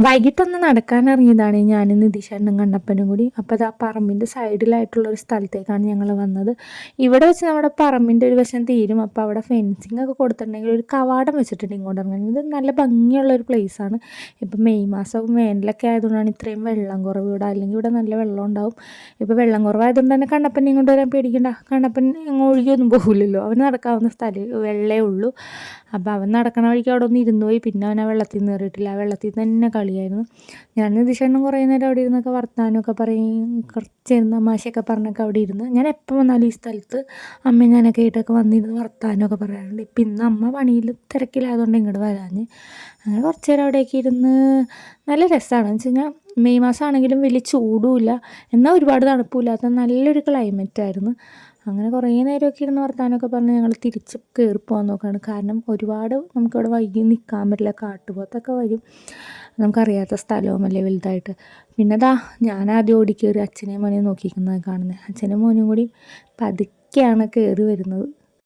വൈകിട്ടൊന്ന് നടക്കാനിറങ്ങിയതാണ് ഞാനും നിധിഷേട്ടനും കണ്ണപ്പനും കൂടി. അപ്പോൾ അത് ആ പറമ്പിൻ്റെ സൈഡിലായിട്ടുള്ളൊരു സ്ഥലത്തേക്കാണ് ഞങ്ങൾ വന്നത്. ഇവിടെ വെച്ച് നമ്മുടെ പറമ്പിൻ്റെ ഒരു വശം തീരും. അപ്പോൾ അവിടെ ഫെൻസിങ് ഒക്കെ കൊടുത്തിട്ടുണ്ടെങ്കിൽ ഒരു കവാടം വെച്ചിട്ടുണ്ട് ഇങ്ങോട്ട് ഇറങ്ങാൻ. ഇത് നല്ല ഭംഗിയുള്ളൊരു പ്ലേസാണ്. ഇപ്പം മെയ് മാസവും വേനലൊക്കെ ആയതുകൊണ്ടാണ് ഇത്രയും വെള്ളം കുറവ് ഇവിടെ. അല്ലെങ്കിൽ ഇവിടെ നല്ല വെള്ളം ഉണ്ടാവും. ഇപ്പോൾ വെള്ളം കുറവായതുകൊണ്ട് തന്നെ കണ്ണപ്പനെ ഇങ്ങോട്ട് വരാൻ പേടിക്കണ്ട. കണ്ണപ്പൻ ഒഴുകിയൊന്നും പോകില്ലല്ലോ. അവന് നടക്കാവുന്ന സ്ഥലം വെള്ളമേ ഉള്ളൂ. അപ്പോൾ അവൻ നടക്കണ വഴിക്ക് അവിടെ ഒന്ന് ഇരുന്ന് പോയി. പിന്നെ അവൻ ആ വെള്ളത്തിൽ നിന്ന് കയറിയിട്ടില്ല. ആ വെള്ളത്തിൽ തന്നെ കളിയായിരുന്നു. ഞാൻ നിധിഷേട്ടനും കുറേ നേരം അവിടെ ഇരുന്നൊക്കെ വർത്താനമൊക്കെ പറയും, കുറച്ച് തമാശയൊക്കെ പറഞ്ഞൊക്കെ അവിടെ ഇരുന്ന്. ഞാൻ എപ്പോൾ വന്നാലും ഈ സ്ഥലത്ത് അമ്മയും ഞാനൊക്കെ ആയിട്ടൊക്കെ വന്നിരുന്ന് വർത്താനമൊക്കെ പറയാറുണ്ട്. ഇപ്പം ഇന്ന് അമ്മ പണിയിൽ തിരക്കിലായതുകൊണ്ട് ഇങ്ങോട്ട് വരാഞ്ഞ്. അങ്ങനെ കുറച്ച് നേരം അവിടെയൊക്കെ ഇരുന്ന് നല്ല രസമാണ്. എന്ന് വെച്ച് കഴിഞ്ഞാൽ മെയ് മാസമാണെങ്കിലും വലിയ ചൂടുമില്ല, എന്നാൽ ഒരുപാട് തണുപ്പില്ലാത്ത നല്ലൊരു ക്ലൈമറ്റായിരുന്നു. അങ്ങനെ കുറേ നേരമൊക്കെ ഇരുന്ന് വർത്താനമൊക്കെ പറഞ്ഞ് ഞങ്ങൾ തിരിച്ച് കയറി പോകാൻ നോക്കുകയാണ്. കാരണം ഒരുപാട് നമുക്കിവിടെ വൈകി നിൽക്കാൻ പറ്റില്ല. കാട്ടുപോത്തൊക്കെ വരും. നമുക്കറിയാത്ത സ്ഥലവുമല്ലേ വലുതായിട്ട്. പിന്നെ ഞാൻ ആദ്യം ഓടിക്കയറി അച്ഛനെയും മോനെയും നോക്കിയിരിക്കുന്നത് കാണുന്നത്. അച്ഛനും മോനും കൂടി പതുക്കെയാണ് കയറി വരുന്നത്.